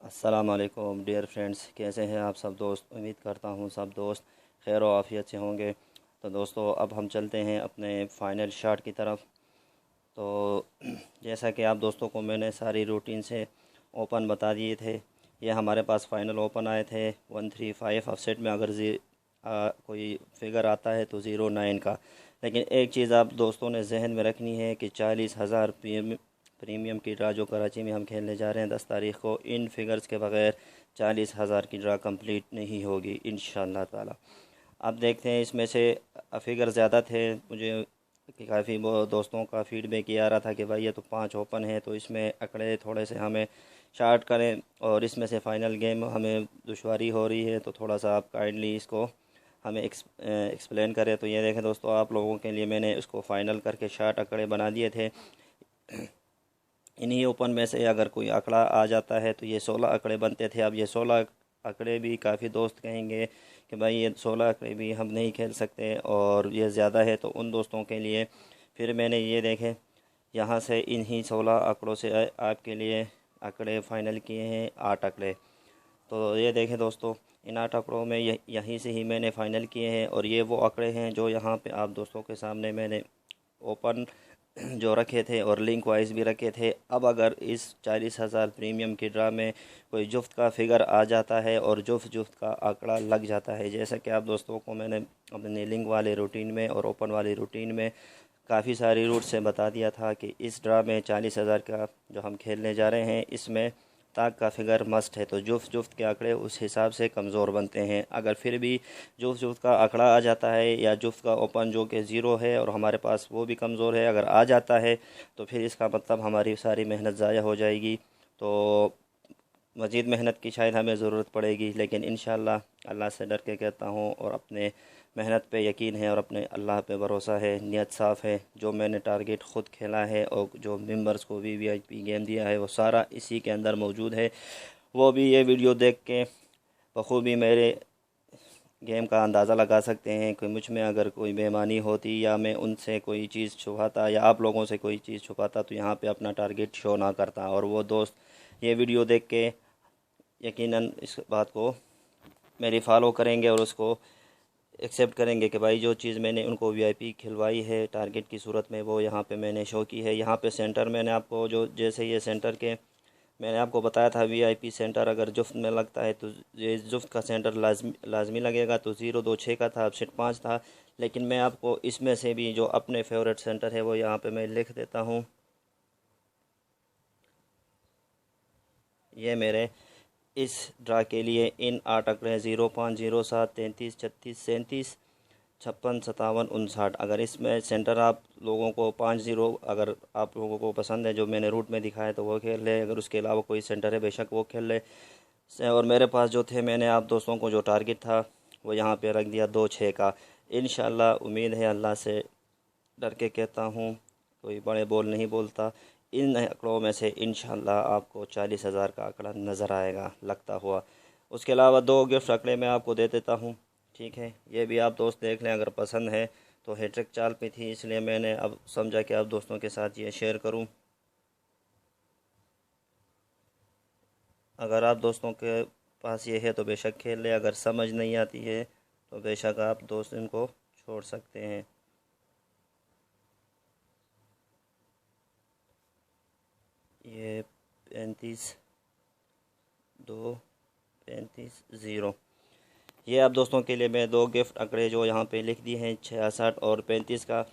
अस्सलाम वालेकुम dear friends, कैसे हैं आप सब दोस्त। उम्मीद करता हूँ सब दोस्त खैर और आफियत से होंगे। तो दोस्तों अब हम चलते हैं अपने फ़ाइनल शॉट की तरफ। तो जैसा कि आप दोस्तों को मैंने सारी रूटीन से ओपन बता दिए थे। ये हमारे पास फ़ाइनल ओपन आए थे 135 ऑफसेट में। अगर कोई फिगर आता है तो 09 का। लेकिन एक चीज़ आप दोस्तों ने जहन में रखनी है कि 40,000 प्रीमियम की ड्रा जो कराची में हम खेलने जा रहे हैं 10 तारीख को, इन फिगर्स के बगैर 40,000 की ड्रा कंप्लीट नहीं होगी इंशाअल्लाह ताला। अब देखते हैं इसमें से फिगर ज़्यादा थे। मुझे कि काफ़ी वो दोस्तों का फीडबैक ये आ रहा था कि भाई ये तो 5 ओपन है, तो इसमें आंकड़े थोड़े से हमें शार्ट करें और इसमें से फ़ाइनल गेम हमें दुश्वारी हो रही है, तो थोड़ा सा आप काइंडली इसको हमें एक्सप्लेन करें। तो ये देखें दोस्तों, आप लोगों के लिए मैंने इसको फ़ाइनल करके शार्ट आंकड़े बना दिए थे। इन्हीं ओपन में से अगर कोई आंकड़ा आ जाता है तो ये 16 आंकड़े बनते थे। अब ये 16 आंकड़े भी काफ़ी दोस्त कहेंगे कि भाई ये 16 आंकड़े भी हम नहीं खेल सकते और ये ज़्यादा है, तो उन दोस्तों के लिए फिर मैंने ये देखे यहाँ से इन्हीं 16 आंकड़ों से आपके लिए आंकड़े फ़ाइनल किए हैं 8 आंकड़े। तो ये देखें दोस्तों, इन 8 आंकड़ों में यहीं से ही मैंने फ़ाइनल किए हैं और ये वो आंकड़े हैं जो यहाँ पे आप दोस्तों के सामने मैंने ओपन जो रखे थे और लिंक वाइज भी रखे थे। अब अगर इस 40,000 प्रीमियम की ड्रा में कोई जुफ्त का फिगर आ जाता है और जुफ्त जुफ्त का आंकड़ा लग जाता है, जैसा कि आप दोस्तों को मैंने अपने लिंक वाले रूटीन में और ओपन वाली रूटीन में काफ़ी सारी रूट से बता दिया था कि इस ड्रा में 40,000 का जो हम खेलने जा रहे हैं इसमें ताक का फिगर मस्ट है। तो जुफ्त जुफ्त के आंकड़े उस हिसाब से कमज़ोर बनते हैं। अगर फिर भी जुफ्त जुफ्त का आंकड़ा आ जाता है या जुफ्त का ओपन जो कि ज़ीरो है और हमारे पास वो भी कमज़ोर है, अगर आ जाता है तो फिर इसका मतलब हमारी सारी मेहनत ज़ाया हो जाएगी। तो मज़ीद मेहनत की शायद हमें ज़रूरत पड़ेगी, लेकिन इंशाअल्लाह अल्लाह से डर के कहता हूँ और अपने मेहनत पे यकीन है और अपने अल्लाह पे भरोसा है, नियत साफ़ है। जो मैंने टारगेट ख़ुद खेला है और जो मेंबर्स को वीवीआईपी गेम दिया है वो सारा इसी के अंदर मौजूद है। वो भी ये वीडियो देख के बखूबी मेरे गेम का अंदाज़ा लगा सकते हैं कि मुझ में अगर कोई बेईमानी होती या मैं उनसे कोई चीज़ छुपाता या आप लोगों से कोई चीज़ छुपाता तो यहाँ पे अपना टारगेट शो ना करता। और वो दोस्त ये वीडियो देख के यकीनन इस बात को मेरी फॉलो करेंगे और उसको एक्सेप्ट करेंगे कि भाई जो चीज़ मैंने उनको वीआईपी खिलवाई है टारगेट की सूरत में वो यहाँ पे मैंने शो की है। यहाँ पे सेंटर मैंने आपको जो जैसे ये सेंटर के मैंने आपको बताया था वीआईपी सेंटर अगर जुफ्त में लगता है तो ये जुफ्त का सेंटर लाजमी लगेगा। तो 026 का था, अपसेट 5 था। लेकिन मैं आपको इसमें से भी जो अपने फेवरेट सेंटर है वो यहाँ पे मैं लिख देता हूँ। ये मेरे इस ड्रा के लिए इन 8 आंकड़े 05, 07, 33, 36, 37, 56, 57, 59। अगर इसमें सेंटर आप लोगों को 50 अगर आप लोगों को पसंद है जो मैंने रूट में दिखाया तो वो खेल ले, अगर उसके अलावा कोई सेंटर है बेशक वो खेल ले। और मेरे पास जो थे मैंने आप दोस्तों को जो टारगेट था वो यहाँ पे रख दिया 2-6 का। इंशाल्लाह उम्मीद है, अल्लाह से डर के कहता हूँ, कोई बड़े बोल नहीं बोलता। इन आंकड़ों में से इंशाल्लाह आपको 40,000 का आंकड़ा नज़र आएगा लगता हुआ। उसके अलावा 2 गिफ्ट आंकड़े मैं आपको दे देता हूँ, ठीक है। ये भी आप दोस्त देख लें, अगर पसंद है तो हैट्रिक चाल पे थी इसलिए मैंने अब समझा कि आप दोस्तों के साथ ये शेयर करूँ। अगर आप दोस्तों के पास ये है तो बेशक खेल ले, अगर समझ नहीं आती है तो बेशक आप दोस्त इनको छोड़ सकते हैं। ये 35-2, 35-0। ये आप दोस्तों के लिए मैं 2 गिफ्ट आंकड़े जो यहाँ पे लिख दिए हैं 66 और 35 का।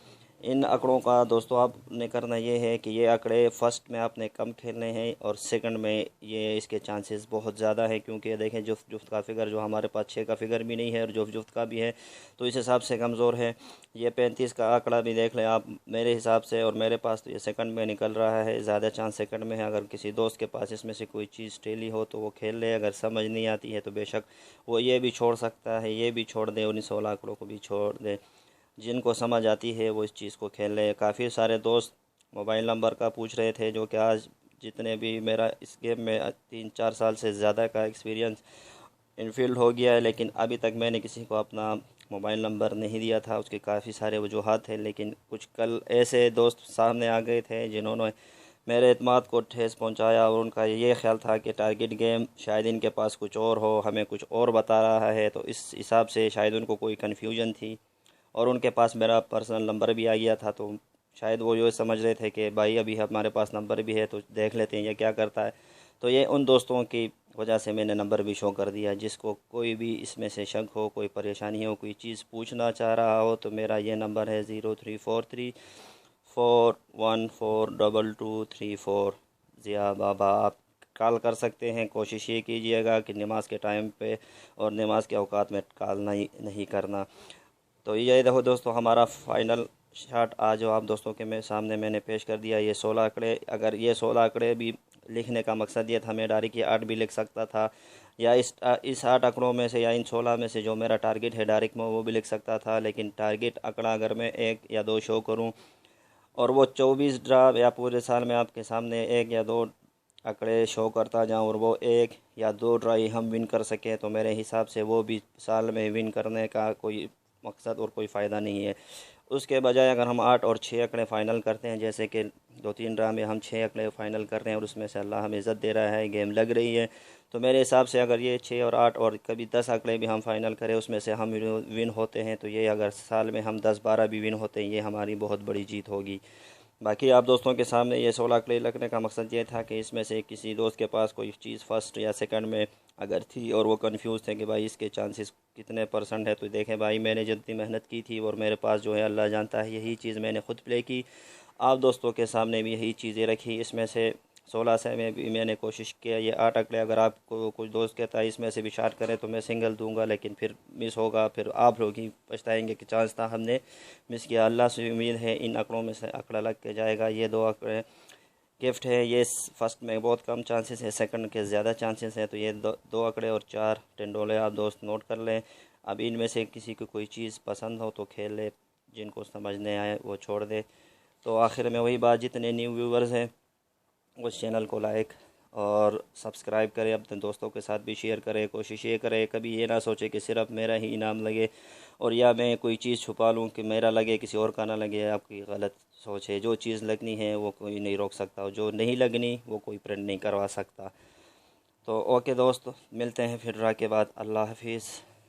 इन आंकड़ों का दोस्तों आपने करना ये है कि ये आंकड़े फर्स्ट में आपने कम खेलने हैं और सेकंड में ये इसके चांसेस बहुत ज़्यादा है, क्योंकि ये देखें जुफ्त जुफ्त का फिगर जो हमारे पास 6 का फिगर भी नहीं है और जुफ्त जुफ्त का भी है तो इस हिसाब से कमज़ोर है। ये 35 का आंकड़ा भी देख लें आप मेरे हिसाब से, और मेरे पास तो ये सेकंड में निकल रहा है, ज़्यादा चांस सेकंड में है। अगर किसी दोस्त के पास इसमें से कोई चीज़ टेली हो तो वो खेल ले, अगर समझ नहीं आती है तो बेशक वो ये भी छोड़ सकता है, ये भी छोड़ दे, उन 16 आंकड़ों को भी छोड़ दे। जिनको समझ आती है वो इस चीज़ को खेल ले। काफ़ी सारे दोस्त मोबाइल नंबर का पूछ रहे थे, जो कि आज जितने भी मेरा इस गेम में 3-4 साल से ज़्यादा का एक्सपीरियंस इनफील्ड हो गया है, लेकिन अभी तक मैंने किसी को अपना मोबाइल नंबर नहीं दिया था। उसके काफ़ी सारे वजूहात थे, लेकिन कुछ कल ऐसे दोस्त सामने आ गए थे जिन्होंने मेरे एतमाद को ठेस पहुंचाया और उनका ये ख्याल था कि टारगेट गेम शायद इनके पास कुछ और हो, हमें कुछ और बता रहा है, तो इस हिसाब से शायद उनको कोई कन्फ्यूजन थी और उनके पास मेरा पर्सनल नंबर भी आ गया था। तो शायद वो ये समझ रहे थे कि भाई अभी हमारे पास नंबर भी है तो देख लेते हैं ये क्या करता है। तो ये उन दोस्तों की वजह से मैंने नंबर भी शो कर दिया। जिसको कोई भी इसमें से शक हो, कोई परेशानी हो, कोई चीज़ पूछना चाह रहा हो, तो मेरा ये नंबर है 0343414234। जी हाँ बाबा, आप कॉल कर सकते हैं। कोशिश ये कीजिएगा कि नमाज के टाइम पे और नमाज के औकात में कॉल नहीं करना। तो ये देखो दोस्तों, हमारा फाइनल शार्ट आज जो आप दोस्तों के सामने मैंने पेश कर दिया। ये 16 आंकड़े, अगर ये 16 आंकड़े भी लिखने का मकसद ये था, मैं डायरेक्ट ये 8 भी लिख सकता था, या इस 8 आंकड़ों में से या इन 16 में से जो मेरा टारगेट है डायरेक्ट में वो भी लिख सकता था। लेकिन टारगेट आंकड़ा अगर मैं 1 या 2 शो करूं और वो 24 ड्रा या पूरे साल में आपके सामने 1 या 2 आंकड़े शो करता जाऊं और वो 1 या 2 ड्रा ही हम विन कर सकें, तो मेरे हिसाब से वो भी साल में विन करने का कोई मकसद और कोई फ़ायदा नहीं है। उसके बजाय अगर हम 8 और 6 आंकड़े फ़ाइनल करते हैं, जैसे कि 2-3 ड्रा में हम 6 आंकड़े फ़ाइनल कर रहे हैं और उसमें से अल्लाह हमें इज़्ज़त दे रहा है, गेम लग रही है, तो मेरे हिसाब से अगर ये 6 और 8 और कभी 10 आंकड़े भी हम फ़ाइनल करें, उसमें से हम विन होते हैं, तो ये अगर साल में हम 10-12 भी विन होते हैं, ये हमारी बहुत बड़ी जीत होगी। बाकी आप दोस्तों के सामने ये 16 क्ले लगने का मकसद ये था कि इसमें से किसी दोस्त के पास कोई चीज़ फर्स्ट या सेकंड में अगर थी और वो कंफ्यूज थे कि भाई इसके चांसेस कितने परसेंट है, तो देखें भाई मैंने जितनी मेहनत की थी और मेरे पास जो है अल्लाह जानता है यही चीज़ मैंने खुद प्ले की, आप दोस्तों के सामने भी यही चीज़ें रखी। इसमें से 16 से में भी मैंने कोशिश किया ये 8 आंकड़े, अगर आपको कुछ दोस्त कहता है इसमें से भी शार्ट करें तो मैं सिंगल दूंगा, लेकिन फिर मिस होगा, फिर आप लोग ही पछताएंगे कि चांस था हमने मिस किया। अल्लाह से उम्मीद है इन आंकड़ों में से आंकड़ा लग के जाएगा। ये 2 आंकड़े गिफ्ट है, ये फर्स्ट में बहुत कम चांसेस है, सेकंड के ज़्यादा चांसेस है, तो ये दो आंकड़े और 4 टेंडोले आप दोस्त नोट कर लें। अब इनमें से किसी को कोई चीज़ पसंद हो तो खेल ले, जिनको समझने आए वो छोड़ दे। तो आखिर में वही बात, जितने न्यू व्यूवर्स हैं उस चैनल को लाइक और सब्सक्राइब करें, अपने दोस्तों के साथ भी शेयर करें। कोशिश ये करें कभी ये ना सोचे कि सिर्फ मेरा ही इनाम लगे और या मैं कोई चीज़ छुपा लूँ कि मेरा लगे किसी और का ना लगे। आपकी गलत सोच है, जो चीज़ लगनी है वो कोई नहीं रोक सकता और जो नहीं लगनी वो कोई प्रिंट नहीं करवा सकता। तो ओके दोस्त, मिलते हैं फिर ड्रा के बाद। अल्लाह हाफिज़।